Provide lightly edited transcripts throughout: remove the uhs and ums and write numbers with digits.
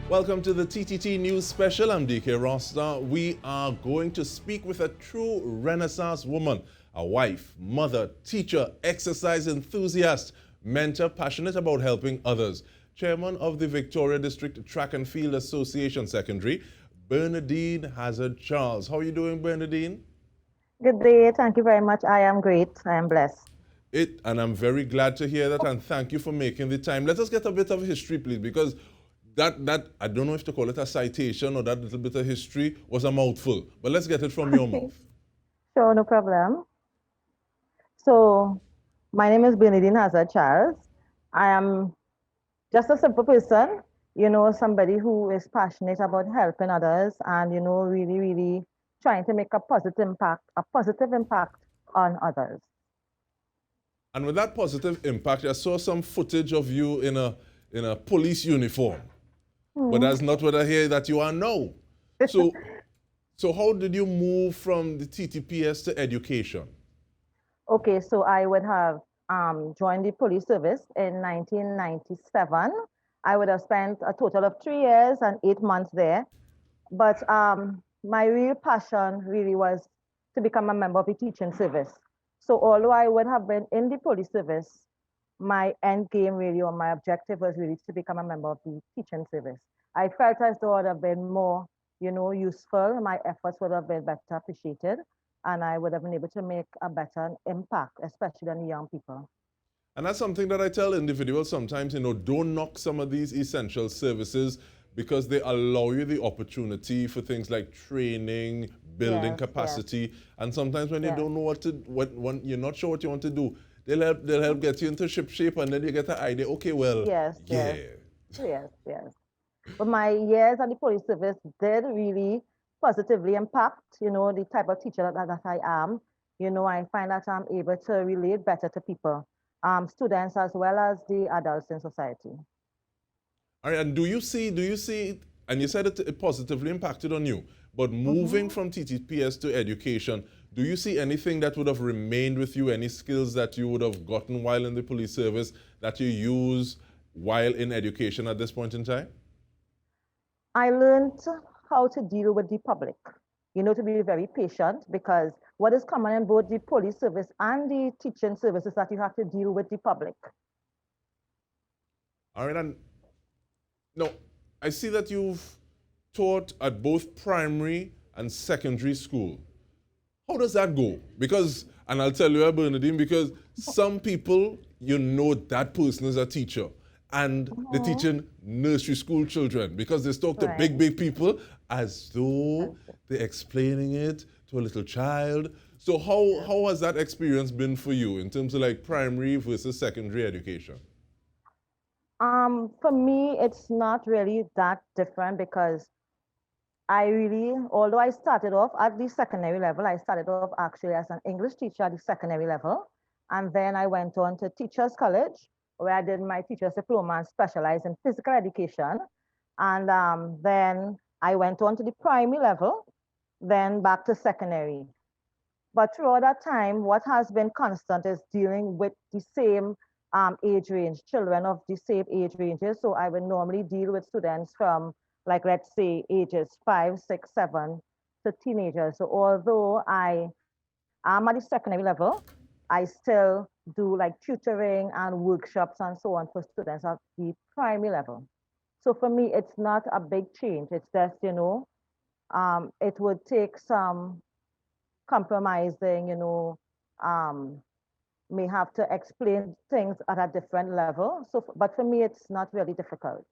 Welcome to the TTT News Special. I'm DK Rosta. We are going to speak with a true Renaissance woman, a wife, mother, teacher, exercise enthusiast, mentor, passionate about helping others. Chairman of the Victoria District Track and Field Association Secondary, Bernadine Hazard-Charles. How are you doing, Bernadine? Good day. Thank you very much. I am great. I am blessed. And I'm very glad to hear that, and thank you for making the time. Let us get a bit of history, please, because that I don't know if to call it a citation or that little bit of history was a mouthful, but let's get it from your mouth. Sure, no problem. So, my name is Bernadine Hazard-Charles. I am just a simple person, somebody who is passionate about helping others and, really, really trying to make a positive impact on others. And with that positive impact, I saw some footage of you in a police uniform. But that's not what I hear that you are now. So how did you move from the TTPS to education? Okay, so I would have joined the police service in 1997. I would have spent a total of 3 years and 8 months there. But my real passion really was to become a member of the teaching service. So although I would have been in the police service, my end game really, or my objective was really to become a member of the teaching service. I felt as though it would have been more, useful. My efforts would have been better appreciated, and I would have been able to make a better impact, especially on the young people. And that's something that I tell individuals sometimes, don't knock some of these essential services because they allow you the opportunity for things like training, building capacity. Yes. And sometimes when you don't know when you're not sure what you want to do, they'll help get you into ship shape, and then you get the idea, okay, well, yes. But my years at the police service did really positively impact, the type of teacher that I am. I find that I'm able to relate better to people, students as well as the adults in society. All right, and do you see, and you said it positively impacted on you, but moving from TTPS to education, do you see anything that would have remained with you, any skills that you would have gotten while in the police service that you use while in education at this point in time? I learned how to deal with the public, to be very patient, because what is common in both the police service and the teaching service is that you have to deal with the public. All right, and now I see that you've taught at both primary and secondary school. How does that go? Because, and I'll tell you, Bernadine, because some people, that person is a teacher, and they're teaching nursery school children because they talk to big people as though they're explaining it to a little child. So how has that experience been for you in terms of like primary versus secondary education? For me, it's not really that different because although I started off at the secondary level, I started off actually as an English teacher at the secondary level. And then I went on to Teachers College, where I did my teacher's diploma and specialized in physical education. And then I went on to the primary level, then back to secondary. But throughout that time, what has been constant is dealing with the same age range, children of the same age ranges. So I would normally deal with students from, like, let's say, ages 5, 6, 7 to teenagers. So although I am at the secondary level, I still do like tutoring and workshops and so on for students at the primary level. So for me, it's not a big change. It's just, it would take some compromising, may have to explain things at a different level. So, but for me, it's not really difficult.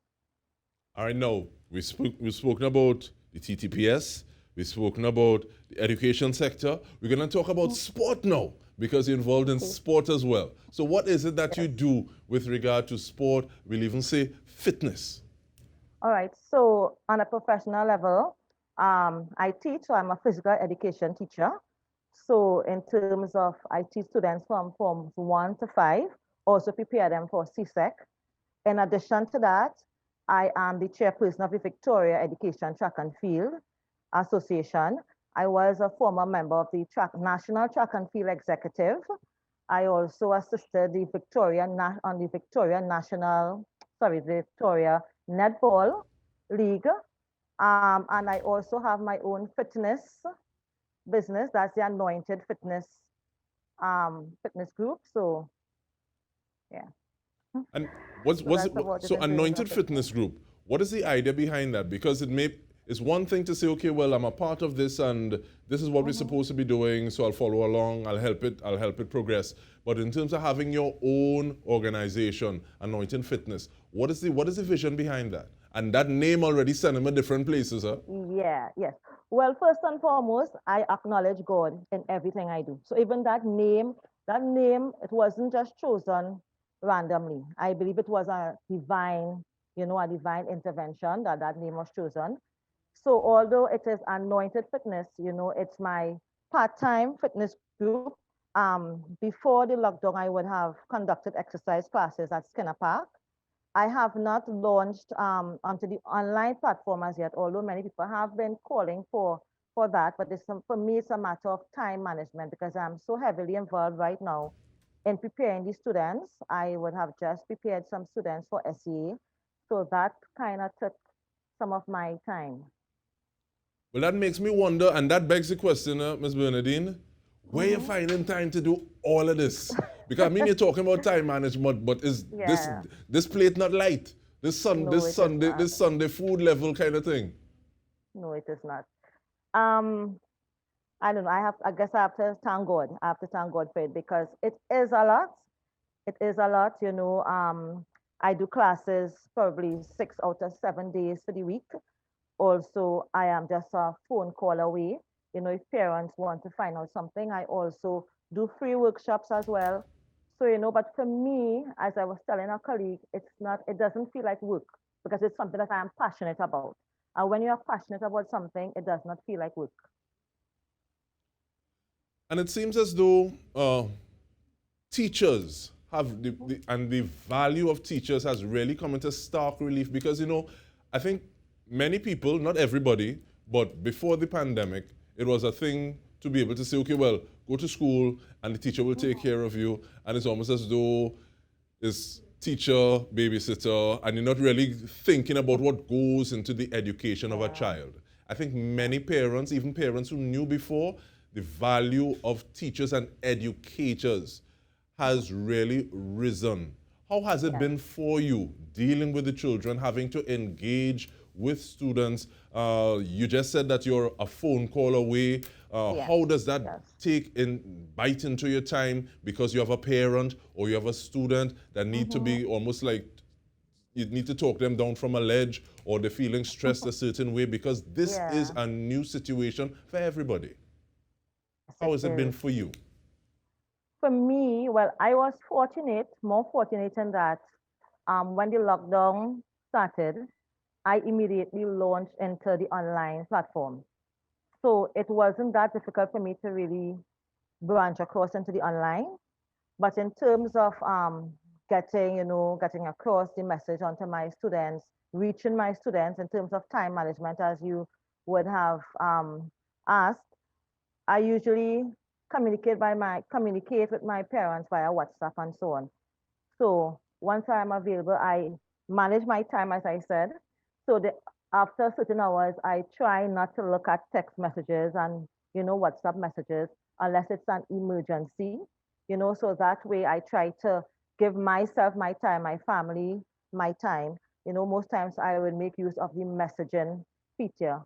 All right, now, we've spoken about the TTPS, we've spoken about the education sector. We're going to talk about sport now, because you're involved in sport as well. So what is it that you do with regard to sport? We'll even say fitness. All right, so on a professional level, I teach, so I'm a physical education teacher. So in terms of, I teach students from forms 1 to 5, also prepare them for CSEC. In addition to that, I am the chairperson of the Victoria Education Track and Field Association. I was a former member of the National Track and Field Executive. I also assisted the Victoria Netball league. And I also have my own fitness business. That's the Anointed Fitness fitness group. So yeah. And what's, So what's that's it, about it so in terms of Anointed fitness. Fitness Group, what is the idea behind that? Because it's one thing to say, okay, well, I'm a part of this and this is what we're Mhm. supposed to be doing, so I'll follow along, I'll help it progress. But in terms of having your own organization, Anointed Fitness, what is the vision behind that? And that name already sent them in different places, huh? Yeah, yes. Well, first and foremost, I acknowledge God in everything I do. So even that name, it wasn't just chosen randomly. I believe it was a divine, a divine intervention that that name was chosen. So although it is Anointed Fitness, it's my part-time fitness group. Before the lockdown, I would have conducted exercise classes at Skinner Park. I have not launched onto the online platform as yet, although many people have been calling for that. But for me, it's a matter of time management because I'm so heavily involved right now in preparing the students. I would have just prepared some students for SEA. So that kind of took some of my time. Well, that makes me wonder, and that begs the question, Ms. Bernadine, where you Hmm. finding time to do all of this? Because I mean, you're talking about time management, but is Yeah, this plate not light? no, it is not. This Sunday food level kind of thing. No, it is not. Um, I don't know. I guess I have to thank God. I have to thank God for it because it is a lot. It is a lot, I do classes probably 6 out of 7 days for the week. Also, I am just a phone call away. If parents want to find out something, I also do free workshops as well. So, but for me, as I was telling a colleague, it doesn't feel like work because it's something that I am passionate about. And when you are passionate about something, it does not feel like work. And it seems as though teachers have and the value of teachers has really come into stark relief because I think many people, not everybody, but before the pandemic, it was a thing to be able to say, okay, well, go to school and the teacher will take care of you, and it's almost as though it's teacher, babysitter, and you're not really thinking about what goes into the education of a Yeah. child. I think many parents, even parents who knew before, the value of teachers and educators has really risen. How has it Yes. been for you dealing with the children, having to engage with students? You just said that you're a phone call away. Yes. How does that Yes. bite into your time because you have a parent or you have a student that need to Mm-hmm. be almost like you need to talk them down from a ledge or they're feeling stressed a certain way because this is Yeah. a new situation for everybody. Yes, How has it it been is. for you? For me, well, I was fortunate, more fortunate in that when the lockdown started, I immediately launched into the online platform. So it wasn't that difficult for me to really branch across into the online. But in terms of getting across the message onto my students, reaching my students in terms of time management, as you would have asked, I usually communicate with my parents via WhatsApp and so on. So once I'm available, I manage my time, as I said. So after certain hours, I try not to look at text messages and WhatsApp messages unless it's an emergency. So that way I try to give myself my time, my family my time. Most times I would make use of the messaging feature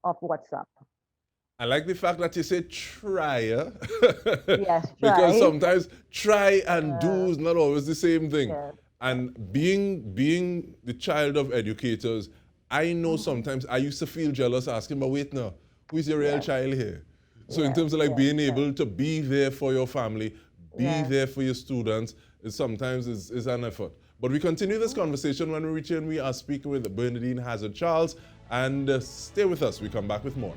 of WhatsApp. I like the fact that you say try, Yes, because try. sometimes try and do Uh, is not always the same thing. yes, yes. And being the child of educators, I know Hmm. sometimes I used to feel jealous asking, but wait now, who's your real Yes, child here? So in yes, terms of like yes, being yes, able to be there for your family, be yes. there for your students, is sometimes is an effort. But we continue this Mhm. conversation when we return. We are speaking with Bernadine Hazard-Charles, and stay with us. We come back with more.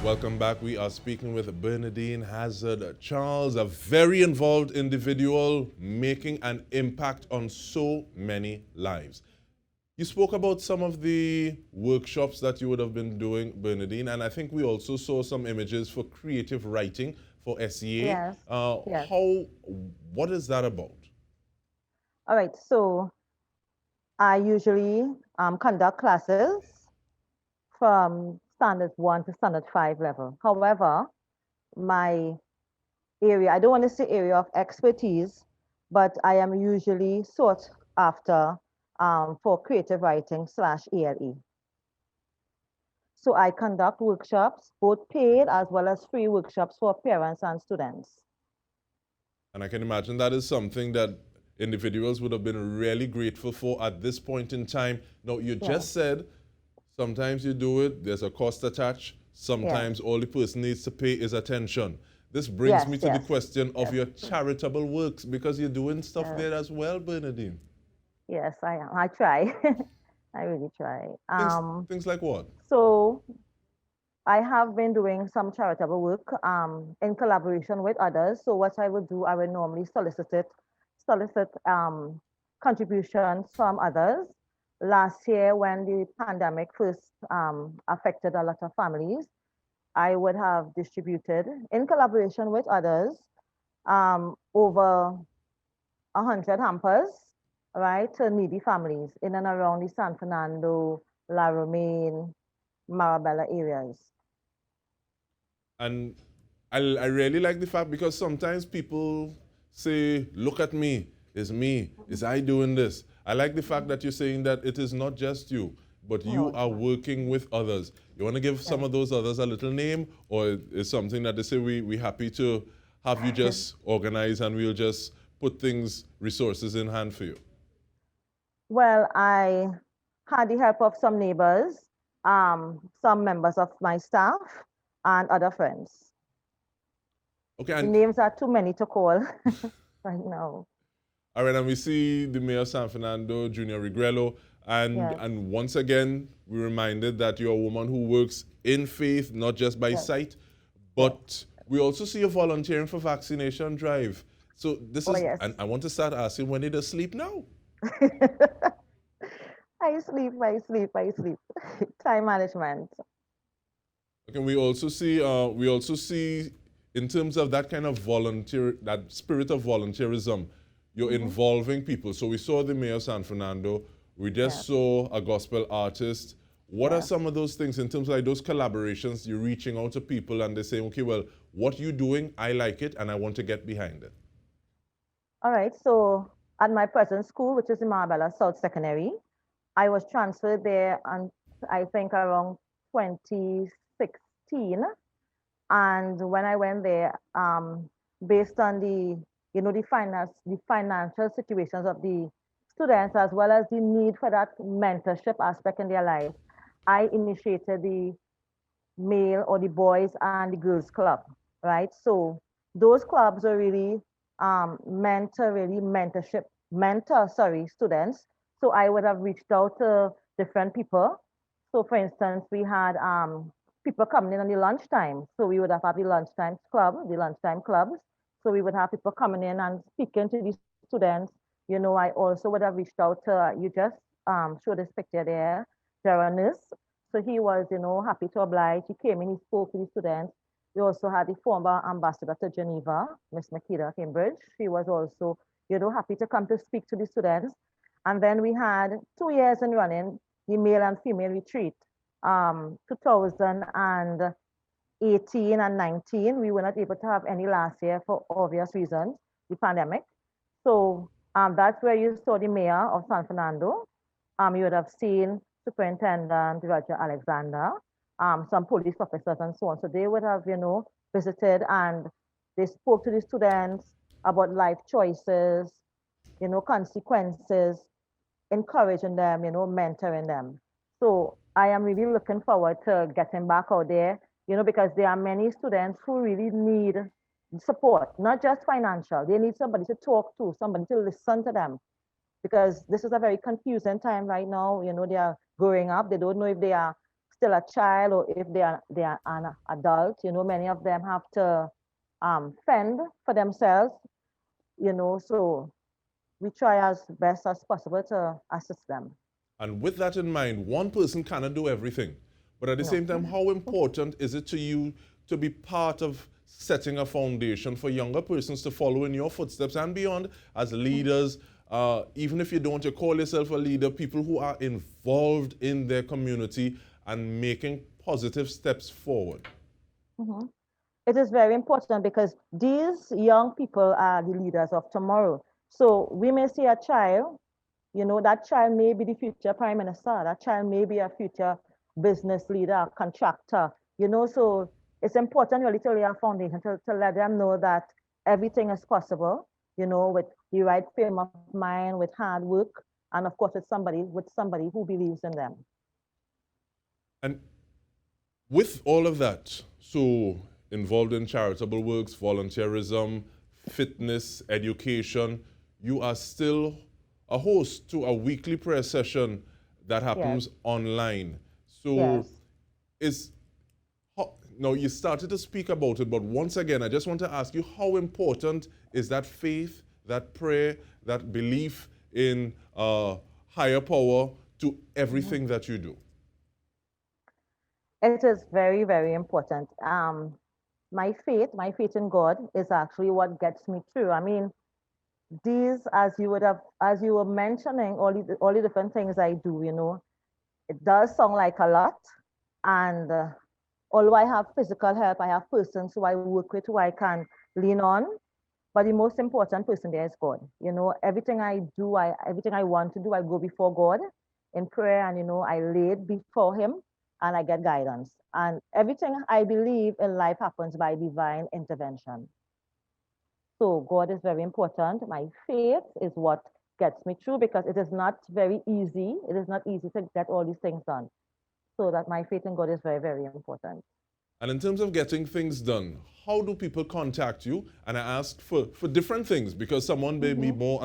Welcome back. We are speaking with Bernadine Hazard-Charles, a very involved individual making an impact on so many lives. You spoke about some of the workshops that you would have been doing, Bernadine, and I think we also saw some images for creative writing for SEA. Yes, yes. What is that about? All right, so I usually conduct classes from standard 1 to standard 5 level. However, my area, I don't want to say area of expertise, but I am usually sought after for creative writing / ALE. So I conduct workshops, both paid as well as free workshops for parents and students. And I can imagine that is something that individuals would have been really grateful for at this point in time. Now, you Yes, just said sometimes you do it, there's a cost attached. yes, Sometimes all the person needs to pay is attention. This brings yes, me to the yes, question of yes, your charitable works because you're doing stuff yes, there as well, Bernadine. yes, I am. I try. I really try. Things like what? So I have been doing some charitable work in collaboration with others. So what I would do, I would normally solicit contributions from others. Last year, when the pandemic first affected a lot of families, I would have distributed in collaboration with others over 100 hampers, right, to needy families in and around the San Fernando, La Romaine, Marabella areas. And I really like the fact because sometimes people say, look at me, it's me, it's I doing this. I like the fact that you're saying that it is not just you, but No, you it's are not. working with others. You want to give some Yes. of those others a little name, or is something that they say we happy to have you just organize and we'll just put things, resources in hand for you? Well, I had the help of some neighbors, some members of my staff, and other friends. Okay, The and names are too many to call right now. all right, and we see the Mayor of San Fernando, Junior Regrello, Yes, and once again, we're reminded that you're a woman who works in faith, not just by yes, sight, yes. but we also see you volunteering for vaccination drive. So this Oh, is, yes. and I want to start asking when did you sleep now? I sleep. Time management. Okay, we also see in terms of that kind of volunteer, that spirit of volunteerism, you're Hmm. involving people. So we saw the Mayor of San Fernando. We just Yes, saw a gospel artist. What are yes. some of those things in terms of like those collaborations? You're reaching out to people and they're saying, okay, well, what you're doing, I like it and I want to get behind it. All right. So at my present school, which is the Marbella South Secondary, I was transferred there on, I think, around 2016. And when I went there, based on the financial situations of the students, as well as the need for that mentorship aspect in their life, I initiated the male or the boys and the girls club, right? So those clubs are really meant to really students. So I would have reached out to different people. So for instance, we had people coming in on the lunchtime. So we would have the lunchtime clubs. So we would have people coming in and speaking to the students. I also would have reached out to, you just show this picture there, Jaranus. So he was, happy to oblige. He came in, he spoke to the students. We also had the former ambassador to Geneva, Miss Makeda Cambridge. She was also, happy to come to speak to the students. And then we had 2 years in running, the male and female retreat. 2018 and 19, we were not able to have any last year for obvious reasons, the pandemic. So that's where you saw the mayor of San Fernando. You would have seen Superintendent Roger Alexander, some police officers and so on. So they would have, visited and they spoke to the students about life choices, consequences, encouraging them, mentoring them. So I am really looking forward to getting back out there, because there are many students who really need support, not just financial. They need somebody to talk to, somebody to listen to them, because this is a very confusing time right now. They are growing up. They don't know if they are still a child or if they are an adult. Many of them have to fend for themselves. So we try as best as possible to assist them. And with that in mind, one person cannot do everything. But at the same time, how important is it to you to be part of setting a foundation for younger persons to follow in your footsteps and beyond as leaders? Even if you don't, you call yourself a leader, people who are involved in their community and making positive steps forward. It is very important because these young people are the leaders of tomorrow. So we may see a child, you know, that child may be the future prime minister, that child may be a future business leader, contractor, you know, so it's important really to lay a foundation to let them know that everything is possible, you know, with the right frame of mind, with hard work, and of course with somebody who believes in them. And with all of that, so involved in charitable works, volunteerism, fitness, education, you are still a host to a weekly prayer session that happens online. So now you started to speak about it, but once again, I just want to ask you, how important is that faith, that prayer, that belief in higher power to everything that you do? It is very, very important. My faith in God is actually what gets me through. I mean, these, as you were mentioning, all the different things I do, you know, it does sound like a lot. And although I have physical help, I have persons who I work with who I can lean on. But the most important person there is God. You know, everything I do, everything I want to do, I go before God in prayer, and you know, I lay it before Him, and I get guidance. And everything I believe in life happens by divine intervention. So God is very important. My faith is what gets me through, because it is not very easy. It is not easy to get all these things done. So that my faith in God is very, very important. And in terms of getting things done, how do people contact you? And I ask for different things, because someone may be more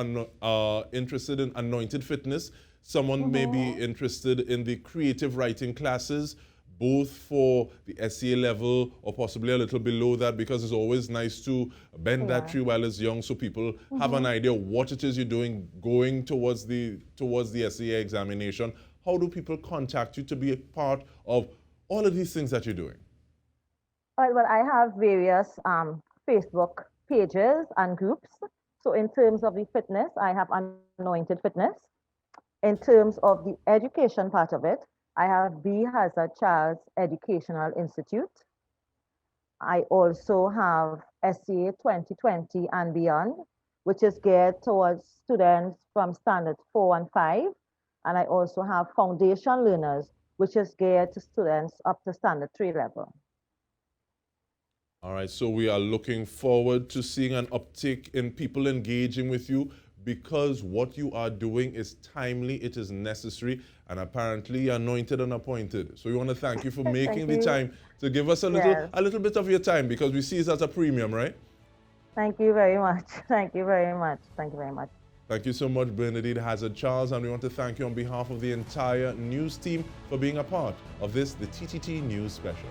interested in Anointed Fitness. Someone may be interested in the creative writing classes, both for the SEA level or possibly a little below that, because it's always nice to bend that tree while it's young, so people have an idea what it is you're doing going towards the SEA examination. How do people contact you to be a part of all of these things that you're doing? All right, well, I have various Facebook pages and groups. So in terms of the fitness, I have Anointed Fitness. In terms of the education part of it, I have B. Hazard-Charles Educational Institute. I also have SEA 2020 and beyond, which is geared towards students from standard 4 and 5. And I also have Foundation Learners, which is geared to students up to standard 3 level. All right, so we are looking forward to seeing an uptick in people engaging with you, because what you are doing is timely, it is necessary, and apparently anointed and appointed. So we want to thank you for making the time to give us a little bit of your time, because we see it as a premium, right? Thank you very much. Thank you very much. Thank you very much. Thank you so much, Bernadine Hazard-Charles, and we want to thank you on behalf of the entire news team for being a part of this, the TTT News Special.